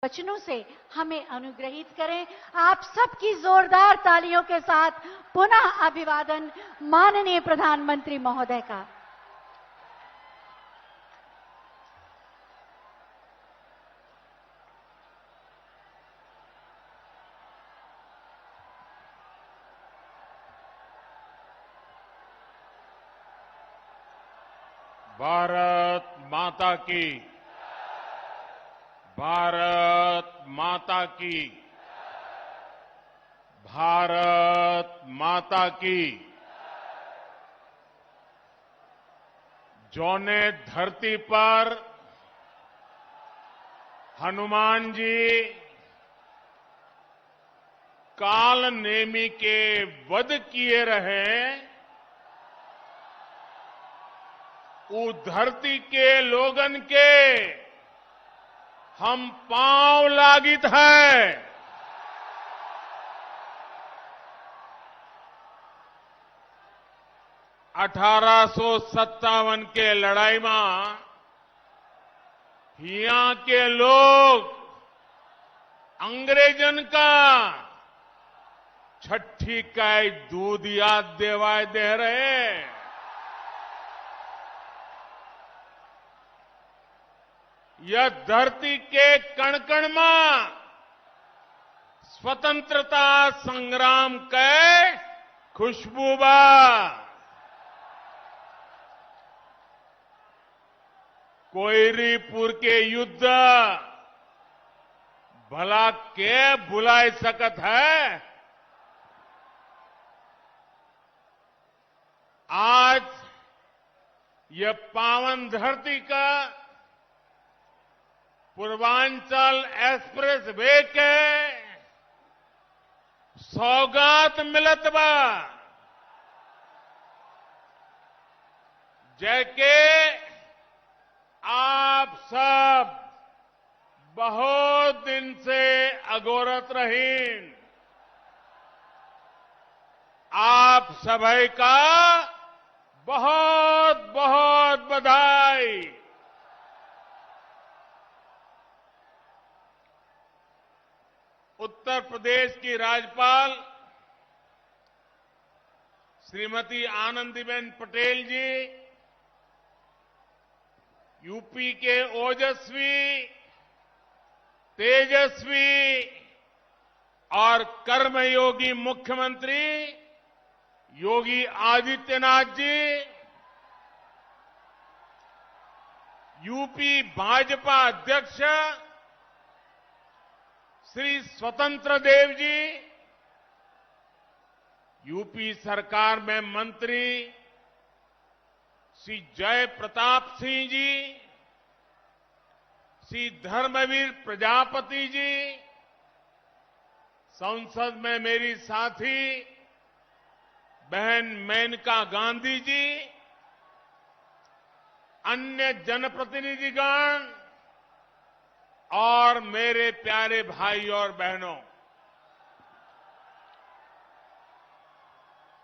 वचनों से हमें अनुग्रहित करें। आप सबकी जोरदार तालियों के साथ पुनः अभिवादन माननीय प्रधानमंत्री महोदय का। भारत माता की, भारत माता की, भारत माता की। जौने धरती पर हनुमान जी काल नेमी के वध किए रहे, उस धरती के लोगन के हम पांव लागित है। 1857 के लड़ाई में यहाँ के लोग अंग्रेजन का छठी का दूध याद देवाय दे रहे। यह धरती के कण कण में स्वतंत्रता संग्राम के खुशबू बा। कोयरीपुर के युद्ध भला के भुलाए सकत है। आज यह पावन धरती का पूर्वांचल एक्सप्रेस वे के सौगात मिलत बा। जैके आप सब बहुत दिन से अगोरत रहीन। आप सभी का बहुत बहुत बधाई। उत्तर प्रदेश की राज्यपाल श्रीमती आनंदीबेन पटेल जी, यूपी के ओजस्वी, तेजस्वी और कर्मयोगी मुख्यमंत्री योगी आदित्यनाथ जी, यूपी भाजपा अध्यक्ष श्री स्वतंत्र देव जी, यूपी सरकार में मंत्री श्री जय प्रताप सिंह जी, श्री धर्मवीर प्रजापति जी, संसद में मेरी साथी बहन मेनका गांधी जी, अन्य जनप्रतिनिधिगण और मेरे प्यारे भाई और बहनों,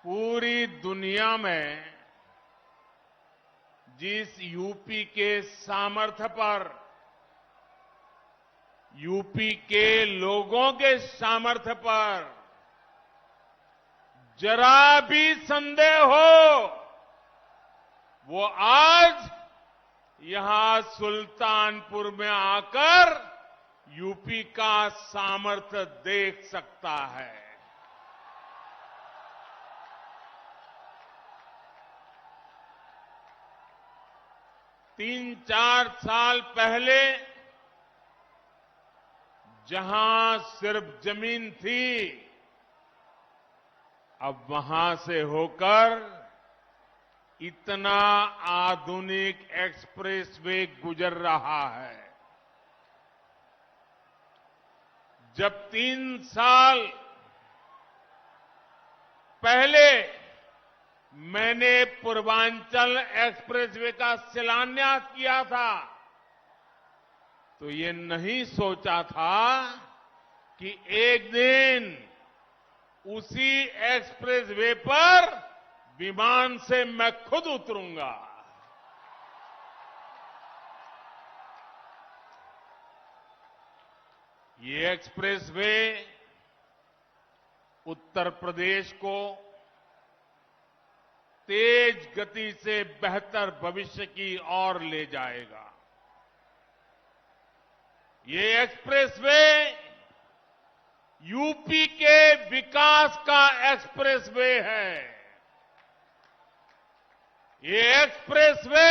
पूरी दुनिया में जिस यूपी के सामर्थ्य पर, यूपी के लोगों के सामर्थ्य पर जरा भी संदेह हो, वो आज यहां सुल्तानपुर में आकर यूपी का सामर्थ्य देख सकता है। तीन चार साल पहले जहां सिर्फ जमीन थी, अब वहां से होकर इतना आधुनिक एक्सप्रेसवे गुजर रहा है। जब 3 साल पहले मैंने पूर्वांचल एक्सप्रेसवे का शिलान्यास किया था, तो ये नहीं सोचा था कि एक दिन उसी एक्सप्रेसवे पर विमान से मैं खुद उतरूंगा। ये एक्सप्रेसवे उत्तर प्रदेश को तेज गति से बेहतर भविष्य की ओर ले जाएगा। ये एक्सप्रेसवे यूपी के विकास का एक्सप्रेसवे है। ये एक्सप्रेसवे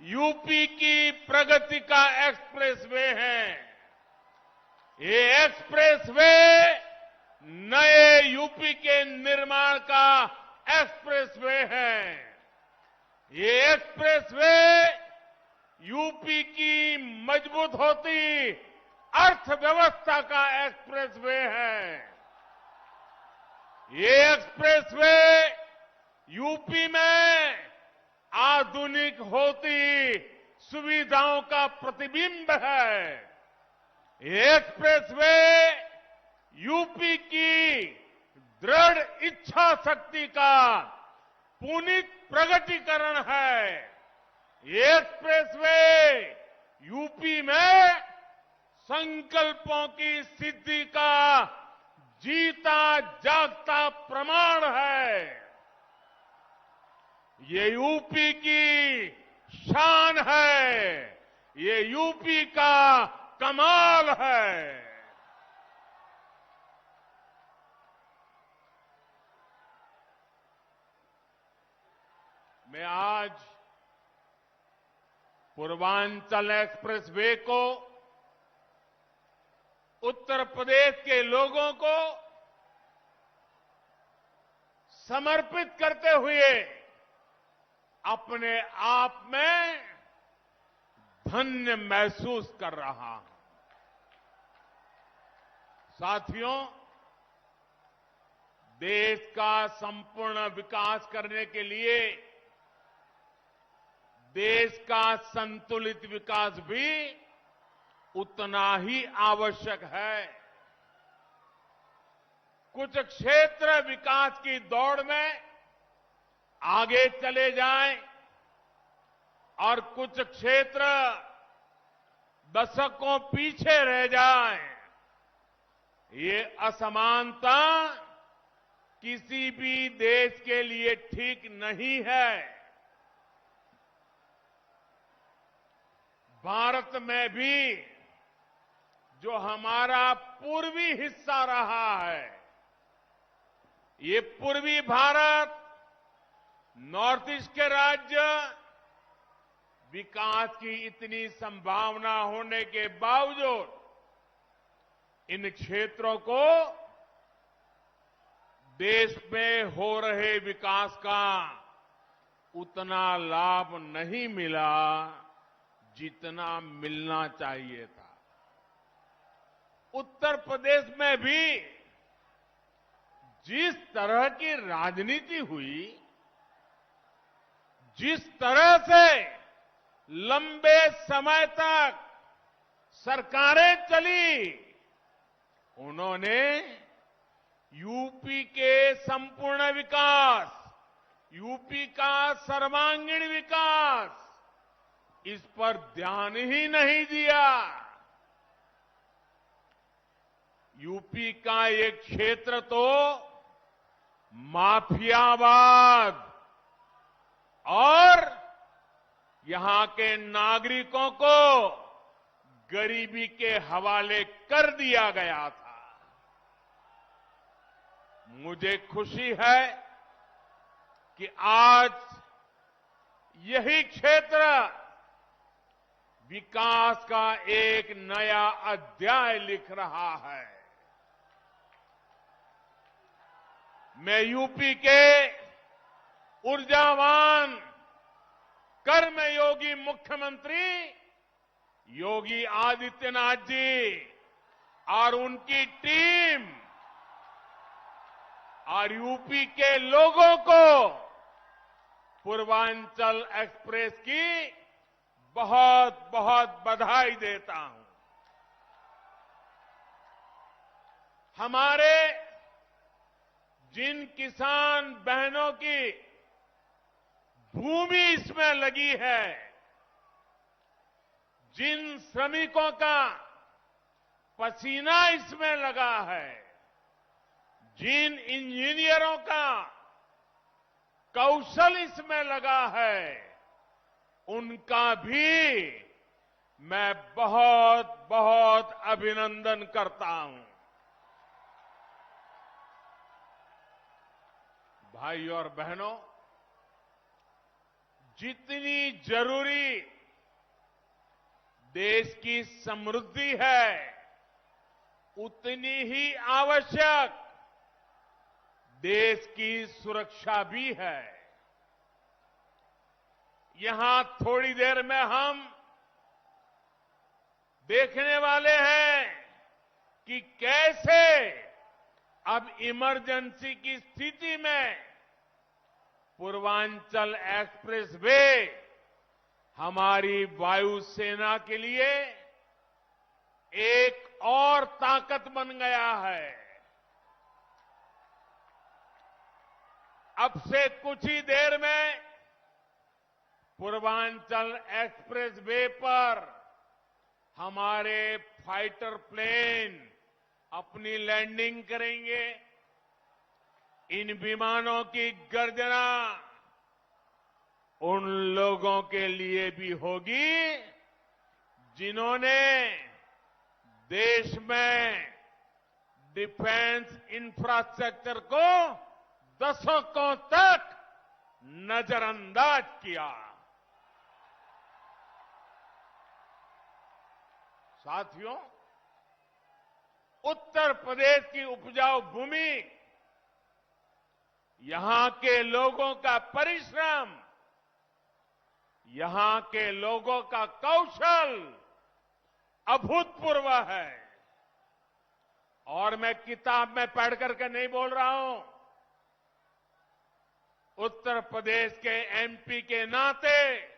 यूपी की प्रगति का एक्सप्रेसवे है। ये एक्सप्रेसवे नए यूपी के निर्माण का एक्सप्रेसवे है। ये एक्सप्रेसवे यूपी की मजबूत होती अर्थव्यवस्था का एक्सप्रेसवे है। ये एक्सप्रेसवे यूपी में आधुनिक होती सुविधाओं का प्रतिबिंब है। ये एक्सप्रेसवे यूपी की दृढ़ इच्छा शक्ति का पुनीत प्रगटीकरण है। ये एक्सप्रेसवे यूपी में संकल्पों की सिद्धि का जीता जागता प्रमाण है। ये यूपी की शान है। ये यूपी का कमाल है। मैं आज पूर्वांचल एक्सप्रेसवे को उत्तर प्रदेश के लोगों को समर्पित करते हुए अपने आप में धन्य महसूस कर रहा हूं। साथियों, देश का संपूर्ण विकास करने के लिए देश का संतुलित विकास भी उतना ही आवश्यक है। कुछ क्षेत्र विकास की दौड़ में आगे चले जाएं और कुछ क्षेत्र दशकों पीछे रह जाएं। ये असमानता किसी भी देश के लिए ठीक नहीं है। भारत में भी जो हमारा पूर्वी हिस्सा रहा है, ये पूर्वी भारत, नॉर्थ ईस्ट के राज्य विकास की इतनी संभावना होने के बावजूद इन क्षेत्रों को देश में हो रहे विकास का उतना लाभ नहीं मिला जितना मिलना चाहिए था। उत्तर प्रदेश में भी जिस तरह की राजनीति हुई, जिस तरह से लंबे समय तक सरकारें चली, उन्होंने यूपी के संपूर्ण विकास, यूपी का सर्वांगीण विकास, इस पर ध्यान ही नहीं दिया। यूपी का एक क्षेत्र तो माफियावाद और यहां के नागरिकों को गरीबी के हवाले कर दिया गया था। मुझे खुशी है कि आज यही क्षेत्र विकास का एक नया अध्याय लिख रहा है। मैं यूपी के ऊर्जावान कर्मयोगी मुख्यमंत्री योगी आदित्यनाथ जी और उनकी टीम और यूपी के लोगों को पूर्वांचल एक्सप्रेस की बहुत बहुत बधाई देता हूं। हमारे जिन किसान बहनों की भूमि इसमें लगी है, जिन श्रमिकों का पसीना इसमें लगा है, जिन इंजीनियरों का कौशल इसमें लगा है, उनका भी मैं बहुत बहुत अभिनंदन करता हूं। भाई और बहनों, जितनी जरूरी देश की समृद्धि है, उतनी ही आवश्यक देश की सुरक्षा भी है। यहां थोड़ी देर में हम देखने वाले हैं कि कैसे अब इमरजेंसी की स्थिति में पूर्वांचल एक्सप्रेसवे हमारी वायुसेना के लिए एक और ताकत बन गया है। अब से कुछ ही देर में पूर्वांचल एक्सप्रेसवे पर हमारे फाइटर प्लेन अपनी लैंडिंग करेंगे। इन विमानों की गर्जना उन लोगों के लिए भी होगी जिन्होंने देश में डिफेंस इंफ्रास्ट्रक्चर को दशकों तक नजरअंदाज किया। साथियों, उत्तर प्रदेश की उपजाऊ भूमि, यहां के लोगों का परिश्रम, यहां के लोगों का कौशल अभूतपूर्व है। और मैं किताब में पढ़ करके नहीं बोल रहा हूं, उत्तर प्रदेश के एमपी के नाते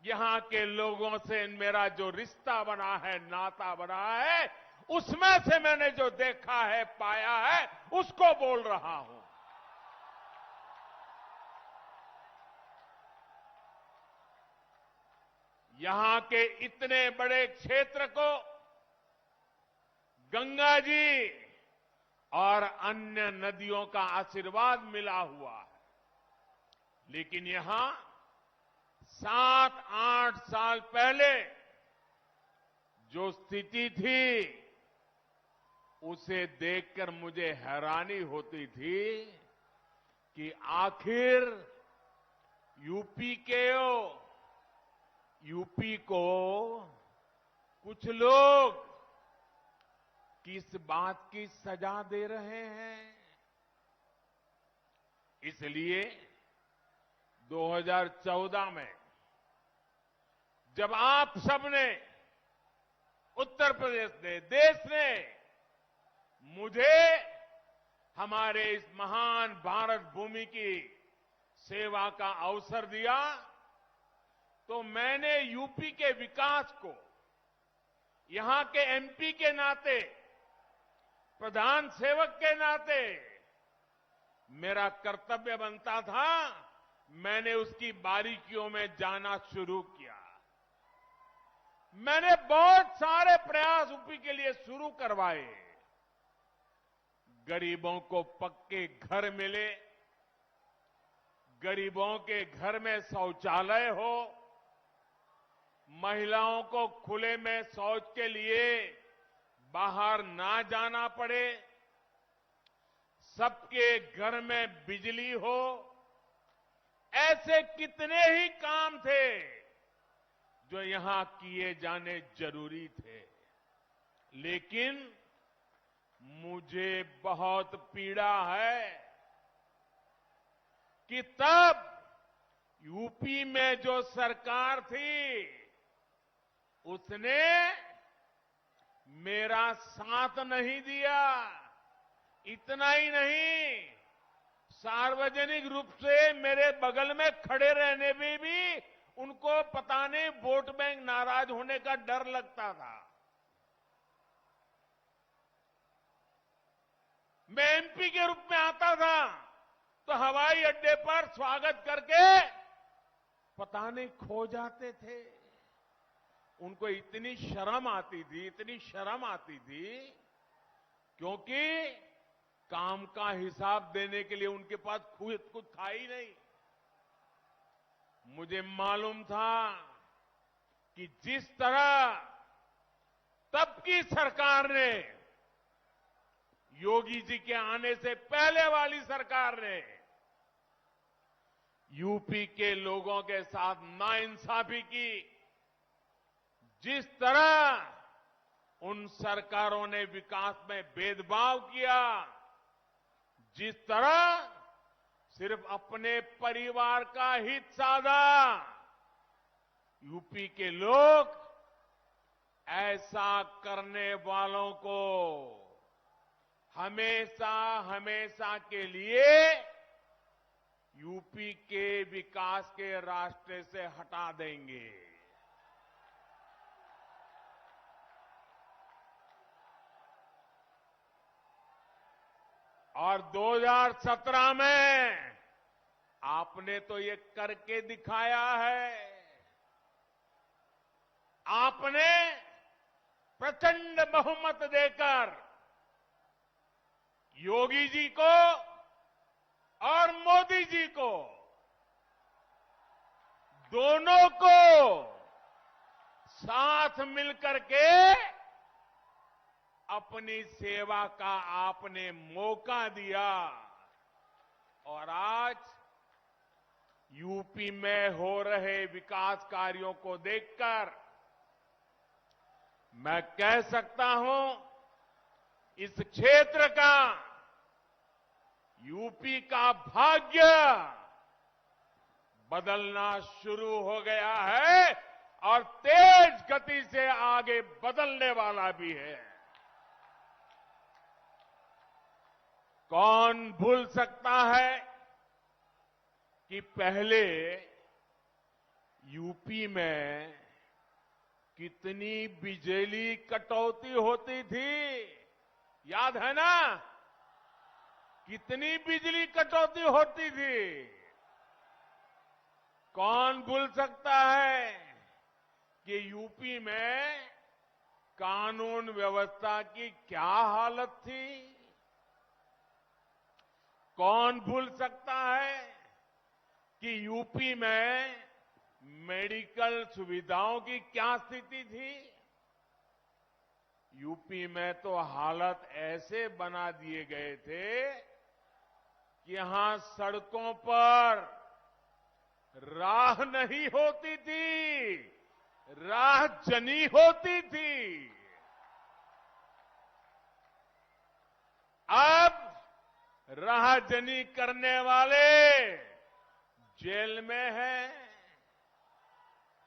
यहां के लोगों से मेरा जो रिश्ता बना है, नाता बना है, उसमें से मैंने जो देखा है, पाया है, उसको बोल रहा हूं। यहां के इतने बड़े क्षेत्र को गंगा जी और अन्य नदियों का आशीर्वाद मिला हुआ है, लेकिन यहां 7-8 साल पहले जो स्थिति थी, उसे देखकर मुझे हैरानी होती थी कि आखिर यूपी को कुछ लोग किस बात की सजा दे रहे हैं। इसलिए 2014 में जब आप सबने, उत्तर प्रदेश ने, देश ने मुझे हमारे इस महान भारत भूमि की सेवा का अवसर दिया, तो मैंने यूपी के विकास को यहां के एमपी के नाते, प्रधान सेवक के नाते मेरा कर्तव्य बनता था, मैंने उसकी बारीकियों में जाना शुरू किया। मैंने बहुत सारे प्रयास यूपी के लिए शुरू करवाए। गरीबों को पक्के घर मिले, गरीबों के घर में शौचालय हो, महिलाओं को खुले में शौच के लिए बाहर ना जाना पड़े, सबके घर में बिजली हो, ऐसे कितने ही काम थे जो यहां किए जाने जरूरी थे। लेकिन मुझे बहुत पीड़ा है कि तब यूपी में जो सरकार थी, उसने मेरा साथ नहीं दिया। इतना ही नहीं, सार्वजनिक रूप से मेरे बगल में खड़े रहने में भी उनको पता नहीं वोट बैंक नाराज होने का डर लगता था। मैं एमपी के रूप में आता था तो हवाई अड्डे पर स्वागत करके पता नहीं खो जाते थे। उनको इतनी शर्म आती थी क्योंकि काम का हिसाब देने के लिए उनके पास खुद कुछ था ही नहीं। मुझे मालूम था कि जिस तरह तब की सरकार ने, योगी जी के आने से पहले वाली सरकार ने यूपी के लोगों के साथ नाइंसाफी की, जिस तरह उन सरकारों ने विकास में भेदभाव किया, जिस तरह सिर्फ अपने परिवार का हित साधा, यूपी के लोग ऐसा करने वालों को हमेशा हमेशा के लिए यूपी के विकास के रास्ते से हटा देंगे। और 2017 में आपने तो ये करके दिखाया है। आपने प्रचंड बहुमत देकर योगी जी को और मोदी जी को, दोनों को साथ मिलकर के अपनी सेवा का आपने मौका दिया। और आज यूपी में हो रहे विकास कार्यों को देखकर मैं कह सकता हूं, इस क्षेत्र का, यूपी का भाग्य बदलना शुरू हो गया है और तेज गति से आगे बदलने वाला भी है। कौन भूल सकता है कि पहले यूपी में कितनी बिजली कटौती होती थी, याद है ना? कितनी बिजली कटौती होती थी। कौन भूल सकता है कि यूपी में कानून व्यवस्था की क्या हालत थी? कौन भूल सकता है कि यूपी में मेडिकल सुविधाओं की क्या स्थिति थी? यूपी में तो हालत ऐसे बना दिए गए थे कि यहां सड़कों पर राह नहीं होती थी, राह जनी होती थी। अब राहजनी करने वाले जेल में हैं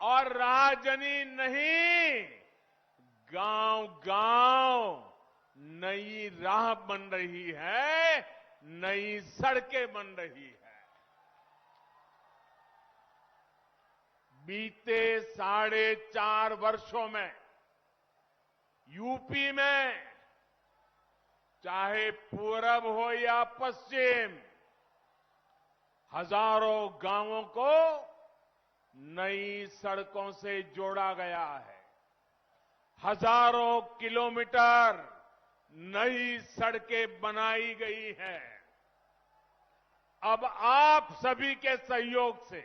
और राहजनी नहीं, गांव-गांव नई राह बन रही है, नई सड़कें बन रही है। बीते 4.5 वर्षों में यूपी में चाहे पूरब हो या पश्चिम, हजारों गांवों को नई सड़कों से जोड़ा गया है। हजारों किलोमीटर नई सड़कें बनाई गई हैं। अब आप सभी के सहयोग से,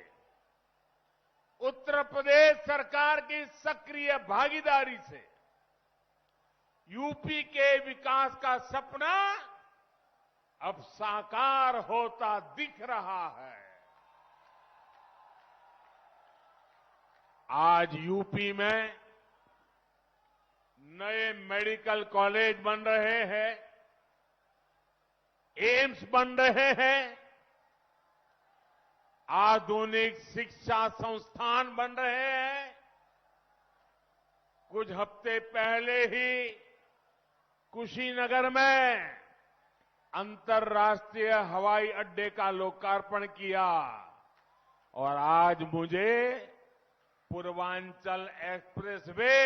उत्तर प्रदेश सरकार की सक्रिय भागीदारी से यूपी के विकास का सपना अब साकार होता दिख रहा है। आज यूपी में नए मेडिकल कॉलेज बन रहे हैं, एम्स बन रहे हैं, आधुनिक शिक्षा संस्थान बन रहे हैं। कुछ हफ्ते पहले ही कुशीनगर में अंतर्राष्ट्रीय हवाई अड्डे का लोकार्पण किया और आज मुझे पूर्वांचल एक्सप्रेसवे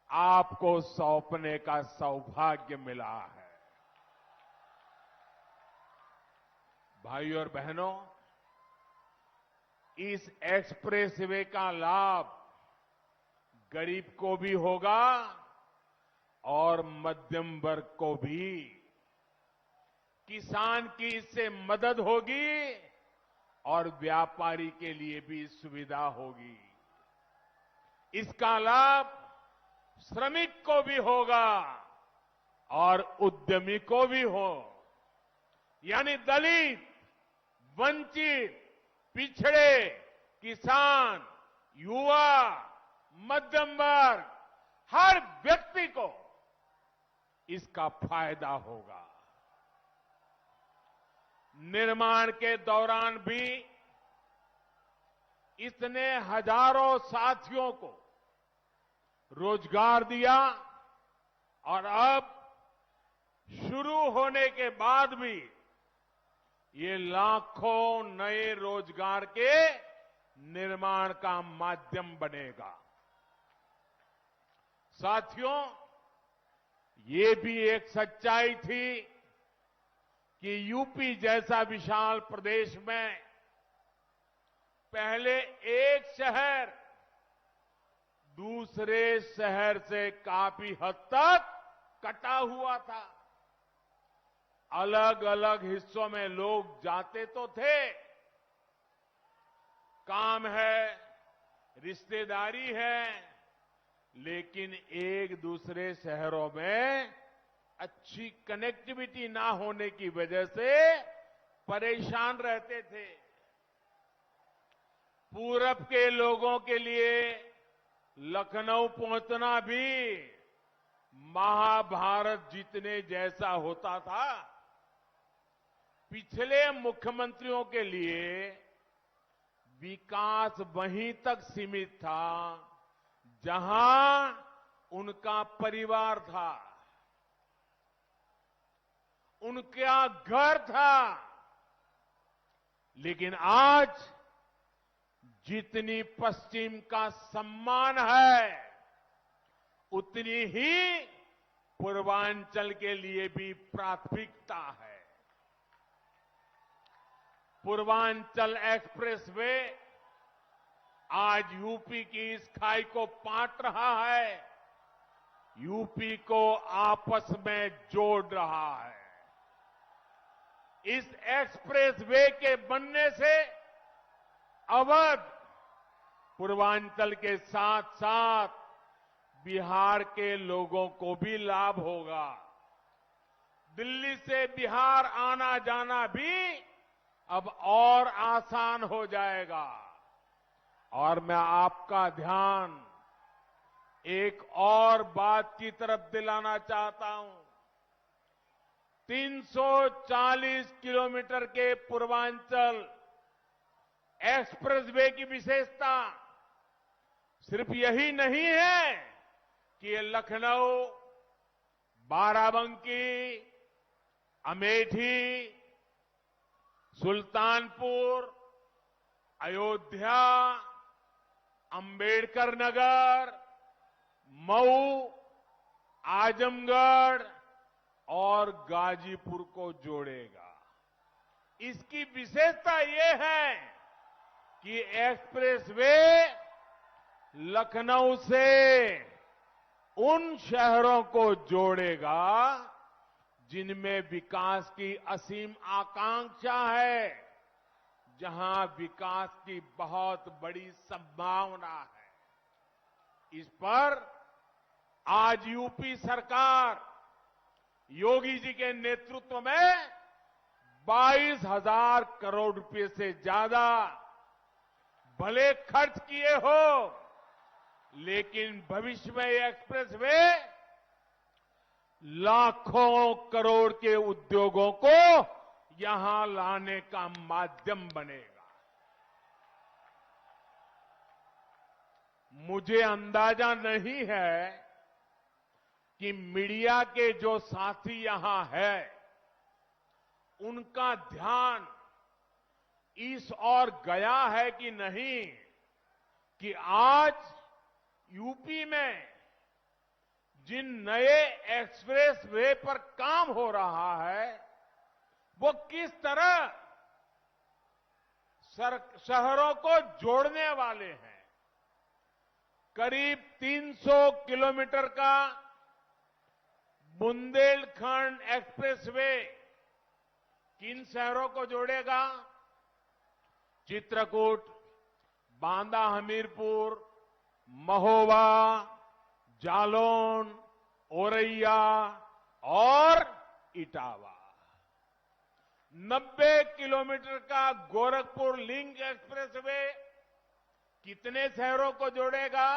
आपको सौंपने का सौभाग्य मिला है। भाइयों और बहनों, इस एक्सप्रेसवे का लाभ गरीब को भी होगा और मध्यम वर्ग को भी। किसान की इससे मदद होगी और व्यापारी के लिए भी सुविधा होगी। इसका लाभ श्रमिक को भी होगा और उद्यमी को भी हो। यानी दलित, वंचित, पिछड़े, किसान, युवा, मध्यम वर्ग, हर व्यक्ति को इसका फायदा होगा। निर्माण के दौरान भी इसने हजारों साथियों को रोजगार दिया और अब शुरू होने के बाद भी ये लाखों नए रोजगार के निर्माण का माध्यम बनेगा। साथियों, ये भी एक सच्चाई थी कि यूपी जैसा विशाल प्रदेश में पहले एक शहर दूसरे शहर से काफी हद तक कटा हुआ था। अलग अलग हिस्सों में लोग जाते तो थे, काम है, रिश्तेदारी है, लेकिन एक दूसरे शहरों में अच्छी कनेक्टिविटी ना होने की वजह से परेशान रहते थे। पूरब के लोगों के लिए लखनऊ पहुंचना भी महाभारत जीतने जैसा होता था। पिछले मुख्यमंत्रियों के लिए विकास वहीं तक सीमित था जहां उनका परिवार था, उनका घर था। लेकिन आज जितनी पश्चिम का सम्मान है, उतनी ही पूर्वांचल के लिए भी प्राथमिकता है। पूर्वांचल एक्सप्रेसवे आज यूपी की इस खाई को पाट रहा है, यूपी को आपस में जोड़ रहा है। इस एक्सप्रेसवे के बनने से अवध, पूर्वांचल के साथ साथ बिहार के लोगों को भी लाभ होगा। दिल्ली से बिहार आना जाना भी अब और आसान हो जाएगा। और मैं आपका ध्यान एक और बात की तरफ दिलाना चाहता हूं। 340 किलोमीटर के पूर्वांचल एक्सप्रेसवे की विशेषता सिर्फ यही नहीं है कि ये लखनऊ, बाराबंकी, अमेठी, सुल्तानपुर, अयोध्या, अंबेडकर नगर, मऊ, आजमगढ़ और गाजीपुर को जोड़ेगा। इसकी विशेषता ये है कि एक्सप्रेसवे लखनऊ से उन शहरों को जोड़ेगा जिनमें विकास की असीम आकांक्षा है, जहां विकास की बहुत बड़ी संभावना है। इस पर आज यूपी सरकार योगी जी के नेतृत्व में 22,000 करोड़ रुपए से ज्यादा भले खर्च किए हो, लेकिन भविष्य में ये एक्सप्रेसवे लाखों करोड़ के उद्योगों को यहां लाने का माध्यम बनेगा। मुझे अंदाजा नहीं है कि मीडिया के जो साथी यहां है, उनका ध्यान इस ओर गया है कि नहीं कि आज यूपी में जिन नए एक्सप्रेस वे पर काम हो रहा है, वो किस तरह शहरों को जोड़ने वाले हैं। करीब 300 किलोमीटर का बुंदेलखंड एक्सप्रेसवे किन शहरों को जोड़ेगा? चित्रकूट, बांदा हमीरपुर, महोबा, जालौन, औरैया और इटावा। 90 किलोमीटर का गोरखपुर लिंक एक्सप्रेसवे कितने शहरों को जोड़ेगा?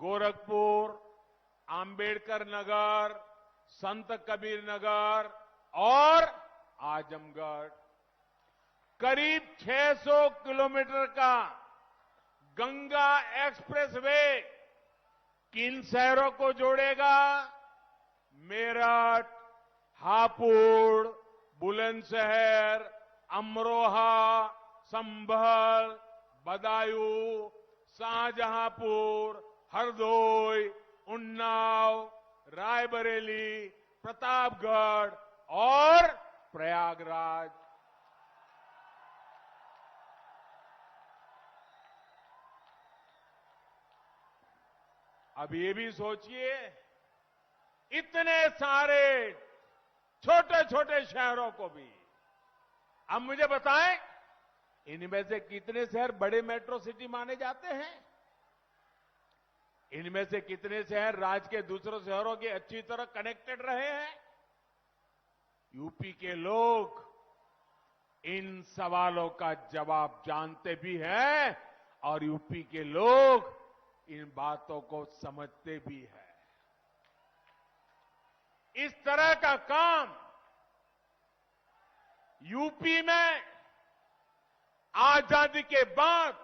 गोरखपुर, आंबेडकर नगर, संत कबीर नगर और आजमगढ़। करीब 600 किलोमीटर का गंगा एक्सप्रेसवे किन शहरों को जोड़ेगा? मेरठ, हापुड़, बुलंदशहर, अमरोहा, संभल, बदायूं, शाहजहांपुर, हरदोई, उन्नाव, रायबरेली, प्रतापगढ़ और प्रयागराज। अब ये भी सोचिए, इतने सारे छोटे छोटे शहरों को भी। अब मुझे बताएं, इनमें से कितने शहर बड़े मेट्रो सिटी माने जाते हैं? इनमें से कितने शहर राज्य के दूसरों शहरों के अच्छी तरह कनेक्टेड रहे हैं? यूपी के लोग इन सवालों का जवाब जानते भी हैं और यूपी के लोग इन बातों को समझते भी हैं। इस तरह का काम यूपी में आजादी के बाद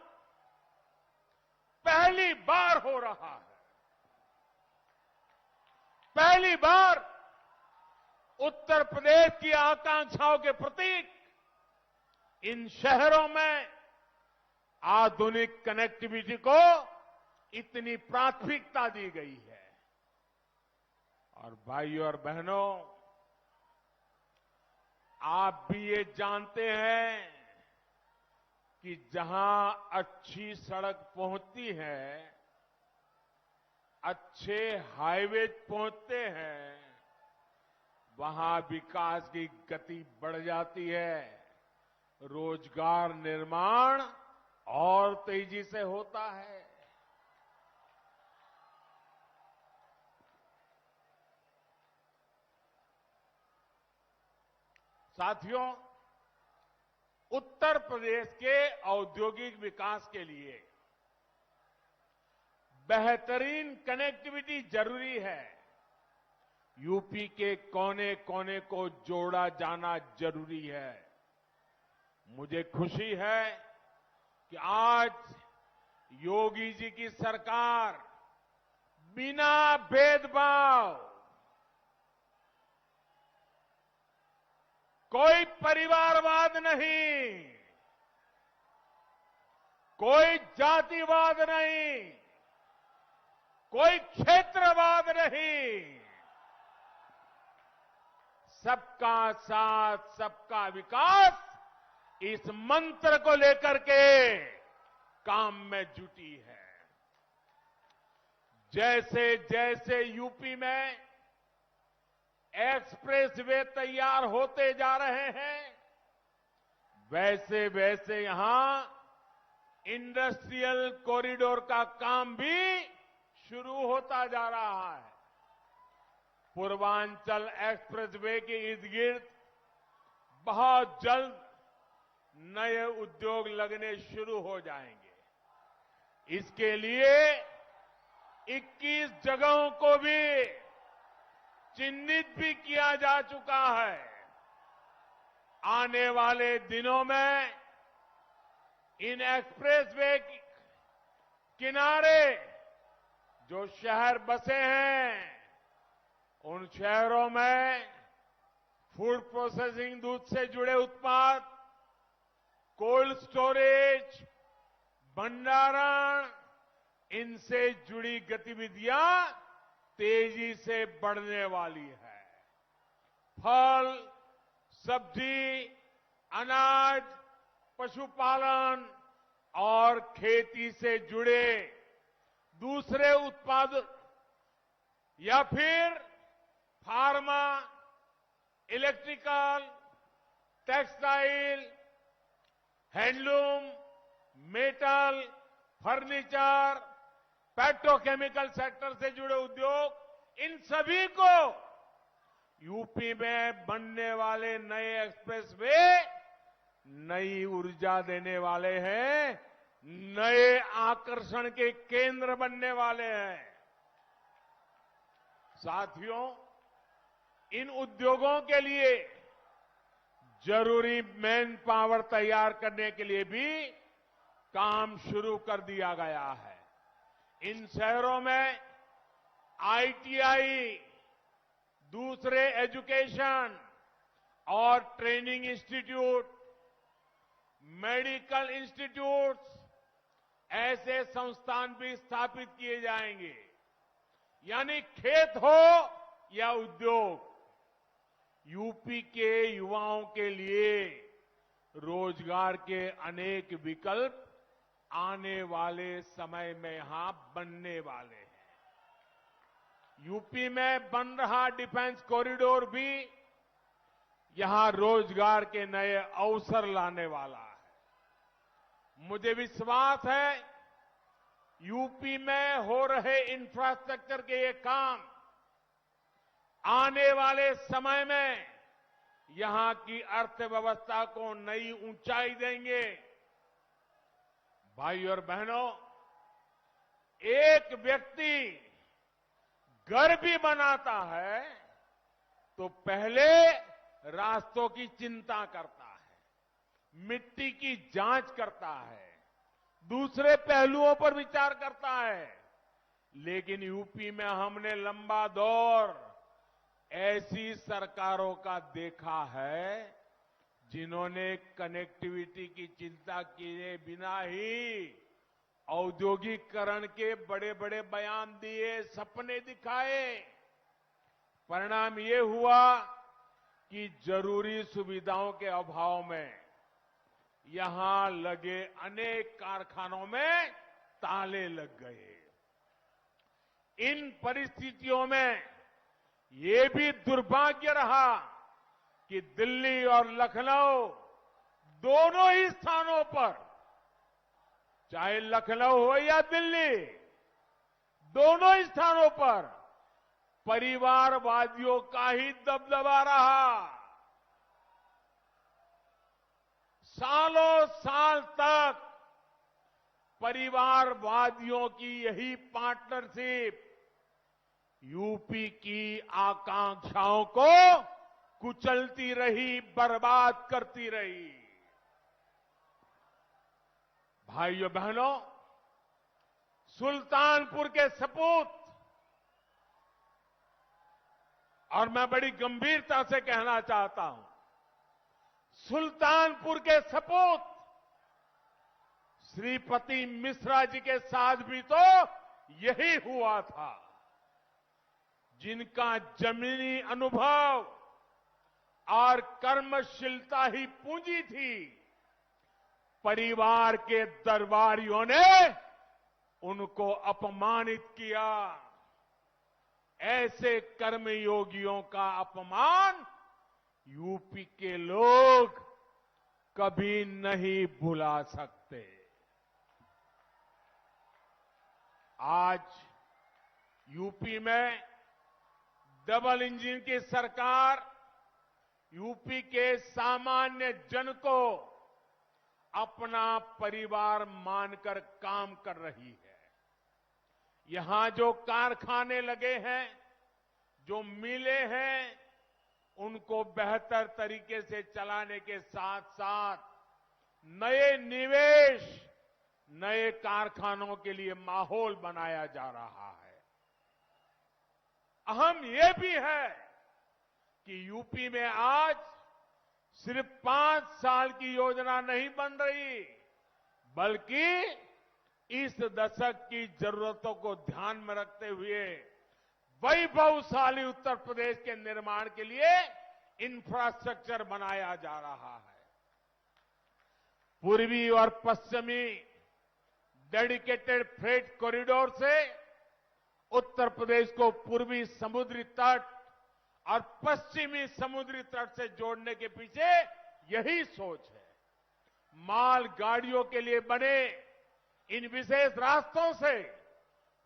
पहली बार हो रहा है। पहली बार उत्तर प्रदेश की आकांक्षाओं के प्रतीक इन शहरों में आधुनिक कनेक्टिविटी को इतनी प्राथमिकता दी गई है। और भाइयों और बहनों, आप भी ये जानते हैं कि जहां अच्छी सड़क पहुंचती है, अच्छे हाईवे पहुंचते हैं, वहां विकास की गति बढ़ जाती है, रोजगार निर्माण और तेजी से होता है। साथियों, उत्तर प्रदेश के औद्योगिक विकास के लिए बेहतरीन कनेक्टिविटी जरूरी है। यूपी के कोने कोने को जोड़ा जाना जरूरी है। मुझे खुशी है कि आज योगी जी की सरकार बिना भेदभाव, कोई परिवारवाद नहीं, कोई जातिवाद नहीं, कोई क्षेत्रवाद नहीं, सबका साथ सबका विकास, इस मंत्र को लेकर के काम में जुटी है। जैसे जैसे यूपी में एक्सप्रेसवे तैयार होते जा रहे हैं, वैसे वैसे यहां इंडस्ट्रियल कॉरिडोर का काम भी शुरू होता जा रहा है। पूर्वांचल एक्सप्रेसवे के इर्द गिर्द बहुत जल्द नए उद्योग लगने शुरू हो जाएंगे। इसके लिए 21 जगहों को भी चिन्हित भी किया जा चुका है। आने वाले दिनों में इन एक्सप्रेसवे किनारे जो शहर बसे हैं, उन शहरों में फूड प्रोसेसिंग, दूध से जुड़े उत्पाद, कोल्ड स्टोरेज, भंडारण, इनसे जुड़ी गतिविधियां तेजी से बढ़ने वाली है। फल, सब्जी, अनाज, पशुपालन और खेती से जुड़े दूसरे उत्पाद या फिर pharma, electrical, textile, handloom, metal, furniture, petrochemical sector से जुड़े उद्योग, इन सभी को यूपी में बनने वाले नए एक्सप्रेसवे नई ऊर्जा देने वाले हैं, नए आकर्षण के केंद्र बनने वाले हैं। साथियों, इन उद्योगों के लिए जरूरी मैन पावर तैयार करने के लिए भी काम शुरू कर दिया गया है। इन शहरों में आईटीआई, दूसरे एजुकेशन और ट्रेनिंग इंस्टीट्यूट, मेडिकल इंस्टीट्यूट्स, ऐसे संस्थान भी स्थापित किए जाएंगे। यानी खेत हो या उद्योग, यूपी के युवाओं के लिए रोजगार के अनेक विकल्प आने वाले समय में यहां बनने वाले हैं। यूपी में बन रहा डिफेंस कॉरिडोर भी यहां रोजगार के नए अवसर लाने वाला है। मुझे विश्वास है यूपी में हो रहे इंफ्रास्ट्रक्चर के ये काम आने वाले समय में यहां की अर्थव्यवस्था को नई ऊंचाई देंगे। भाई और बहनों, एक व्यक्ति घर भी बनाता है तो पहले रास्तों की चिंता करता है, मिट्टी की जांच करता है, दूसरे पहलुओं पर विचार करता है। लेकिन यूपी में हमने लंबा दौर ऐसी सरकारों का देखा है जिन्होंने कनेक्टिविटी की चिंता किए बिना ही औद्योगिकरण के बड़े बड़े बयान दिए, सपने दिखाए। परिणाम ये हुआ कि जरूरी सुविधाओं के अभाव में यहां लगे अनेक कारखानों में ताले लग गए। इन परिस्थितियों में ये भी दुर्भाग्य रहा कि दिल्ली और लखनऊ दोनों ही स्थानों पर, चाहे लखनऊ हो या दिल्ली, दोनों ही स्थानों पर परिवारवादियों का ही दबदबा रहा। सालों साल तक परिवारवादियों की यही पार्टनरशिप यूपी की आकांक्षाओं को कुचलती रही, बर्बाद करती रही। भाइयों बहनों, सुल्तानपुर के सपूत, और मैं बड़ी गंभीरता से कहना चाहता हूं, सुल्तानपुर के सपूत श्रीपति मिश्रा जी के साथ भी तो यही हुआ था, जिनका जमीनी अनुभव और कर्मशीलता ही पूंजी थी। परिवार के दरबारियों ने उनको अपमानित किया। ऐसे कर्मयोगियों का अपमान यूपी के लोग कभी नहीं भुला सकते। आज यूपी में डबल इंजन की सरकार यूपी के सामान्य जन को अपना परिवार मानकर काम कर रही है। यहां जो कारखाने लगे हैं, जो मिलें हैं, उनको बेहतर तरीके से चलाने के साथ साथ नए निवेश, नए कारखानों के लिए माहौल बनाया जा रहा है। अहम यह भी है कि यूपी में आज सिर्फ 5 साल की योजना नहीं बन रही, बल्कि इस दशक की जरूरतों को ध्यान में रखते हुए वैभवशाली उत्तर प्रदेश के निर्माण के लिए इंफ्रास्ट्रक्चर बनाया जा रहा है। पूर्वी और पश्चिमी डेडिकेटेड फ्रेट कॉरिडोर से उत्तर प्रदेश को पूर्वी समुद्री तट और पश्चिमी समुद्री तट से जोड़ने के पीछे यही सोच है। माल गाड़ियों के लिए बने इन विशेष रास्तों से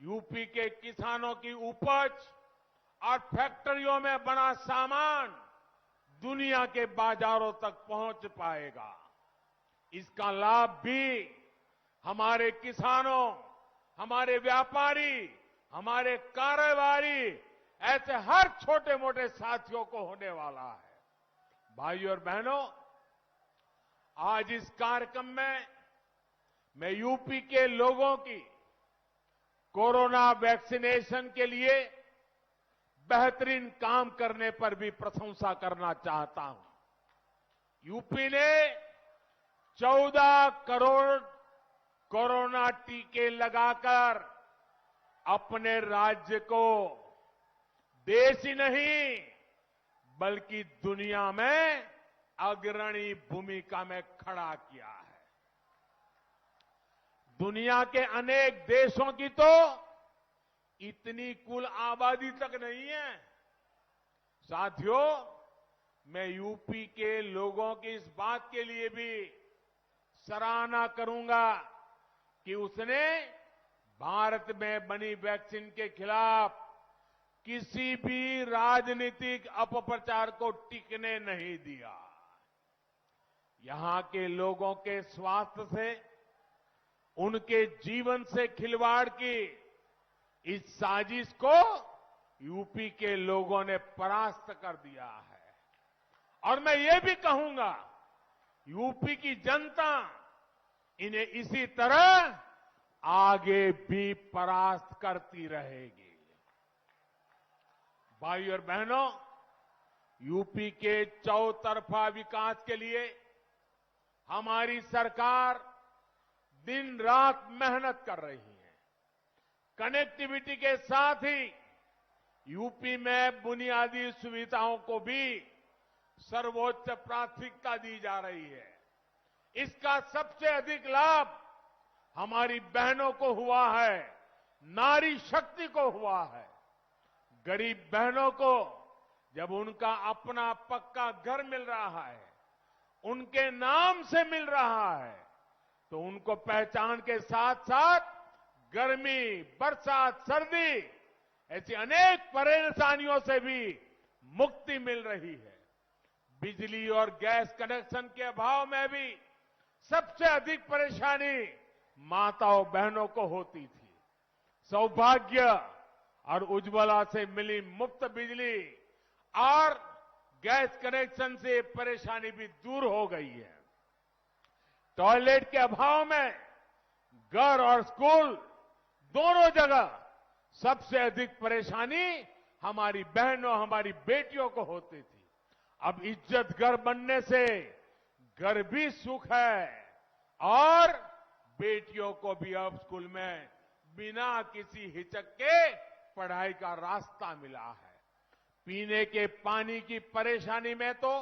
यूपी के किसानों की उपज और फैक्ट्रियों में बना सामान दुनिया के बाजारों तक पहुंच पाएगा। इसका लाभ भी हमारे किसानों, हमारे व्यापारी, हमारे कारोबारी, ऐसे हर छोटे मोटे साथियों को होने वाला है। भाइयों और बहनों, आज इस कार्यक्रम में मैं यूपी के लोगों की कोरोना वैक्सीनेशन के लिए बेहतरीन काम करने पर भी प्रशंसा करना चाहता हूं। यूपी ने 14 करोड़ कोरोना टीके लगाकर अपने राज्य को देश ही नहीं बल्कि दुनिया में अग्रणी भूमिका में खड़ा किया है। दुनिया के अनेक देशों की तो इतनी कुल आबादी तक नहीं है। साथियों, मैं यूपी के लोगों की इस बात के लिए भी सराहना करूंगा कि उसने भारत में बनी वैक्सीन के खिलाफ किसी भी राजनीतिक अपप्रचार को टिकने नहीं दिया। यहां के लोगों के स्वास्थ्य से, उनके जीवन से खिलवाड़ की इस साजिश को यूपी के लोगों ने परास्त कर दिया है। और मैं ये भी कहूंगा, यूपी की जनता इन्हें इसी तरह आगे भी परास्त करती रहेगी। भाई और बहनों, यूपी के चौतरफा विकास के लिए हमारी सरकार दिन रात मेहनत कर रही है। कनेक्टिविटी के साथ ही यूपी में बुनियादी सुविधाओं को भी सर्वोच्च प्राथमिकता दी जा रही है। इसका सबसे अधिक लाभ हमारी बहनों को हुआ है, नारी शक्ति को हुआ है। गरीब बहनों को जब उनका अपना पक्का घर मिल रहा है, उनके नाम से मिल रहा है, तो उनको पहचान के साथ साथ गर्मी, बरसात, सर्दी ऐसी अनेक परेशानियों से भी मुक्ति मिल रही है। बिजली और गैस कनेक्शन के अभाव में भी सबसे अधिक परेशानी माताओं बहनों को होती थी। सौभाग्य और उज्ज्वला से मिली मुफ्त बिजली और गैस कनेक्शन से परेशानी भी दूर हो गई है। टॉयलेट के अभाव में घर और स्कूल दोनों जगह सबसे अधिक परेशानी हमारी बहनों, हमारी बेटियों को होती थी। अब इज्जत घर बनने से घर भी सुख है और बेटियों को भी अब स्कूल में बिना किसी हिचक के पढ़ाई का रास्ता मिला है। पीने के पानी की परेशानी में तो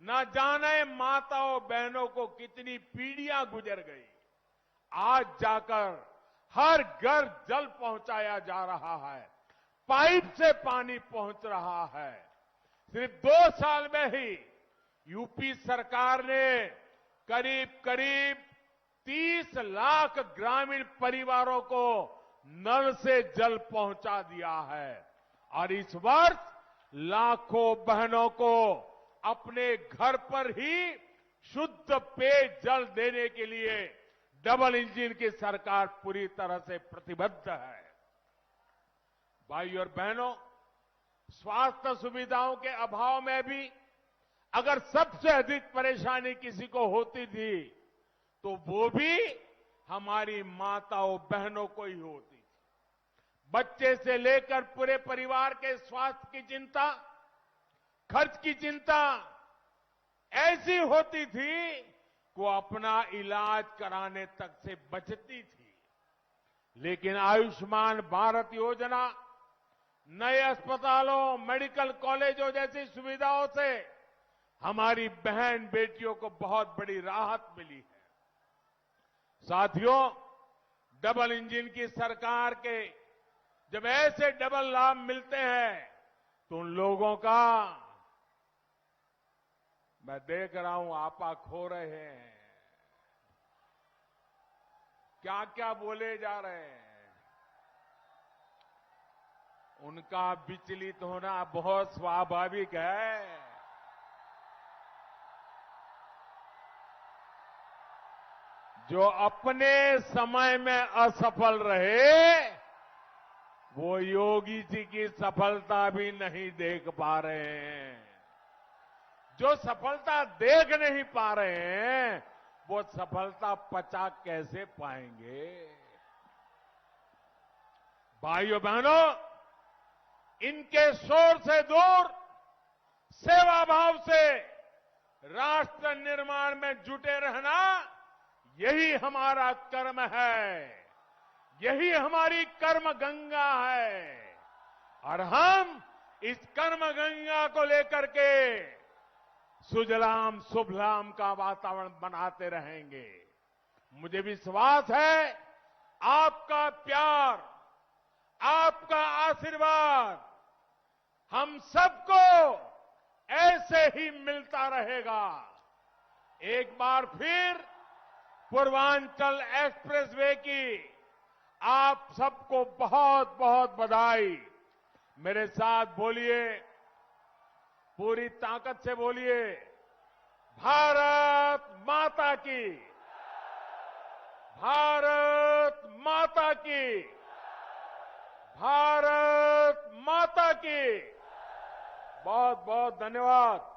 न जाने माताओं बहनों को कितनी पीढ़ियां गुजर गई। आज जाकर हर घर जल पहुंचाया जा रहा है, पाइप से पानी पहुंच रहा है। सिर्फ 2 साल में ही यूपी सरकार ने करीब करीब 30 लाख ग्रामीण परिवारों को नल से जल पहुंचा दिया है और इस वर्ष लाखों बहनों को अपने घर पर ही शुद्ध पेयजल देने के लिए डबल इंजन की सरकार पूरी तरह से प्रतिबद्ध है। भाई और बहनों, स्वास्थ्य सुविधाओं के अभाव में भी अगर सबसे अधिक परेशानी किसी को होती थी तो वो भी हमारी माताओं बहनों को ही होती थी। बच्चे से लेकर पूरे परिवार के स्वास्थ्य की चिंता, खर्च की चिंता ऐसी होती थी कि वो अपना इलाज कराने तक से बचती थी। लेकिन आयुष्मान भारत योजना, नए अस्पतालों, मेडिकल कॉलेजों जैसी सुविधाओं से हमारी बहन बेटियों को बहुत बड़ी राहत मिली है। साथियों, डबल इंजन की सरकार के जब ऐसे डबल लाभ मिलते हैं तो उन लोगों का मैं देख रहा हूं आपा खो रहे हैं, क्या क्या बोले जा रहे हैं। उनका विचलित होना बहुत स्वाभाविक है। जो अपने समय में असफल रहे वो योगी जी की सफलता भी नहीं देख पा रहे हैं। जो सफलता देख नहीं पा रहे हैं वो सफलता पचा कैसे पाएंगे। भाइयों बहनों, इनके शोर से दूर सेवा भाव से राष्ट्र निर्माण में जुटे रहना यही हमारा कर्म है, यही हमारी कर्म गंगा है और हम इस कर्म गंगा को लेकर के सुजलाम सुफलाम का वातावरण बनाते रहेंगे। मुझे विश्वास है आपका प्यार, आपका आशीर्वाद हम सबको ऐसे ही मिलता रहेगा। एक बार फिर पूर्वांचल एक्सप्रेसवे की आप सबको बहुत बहुत बधाई। मेरे साथ बोलिए, पूरी ताकत से बोलिए, भारत माता की, भारत माता की, भारत माता की। बहुत बहुत धन्यवाद।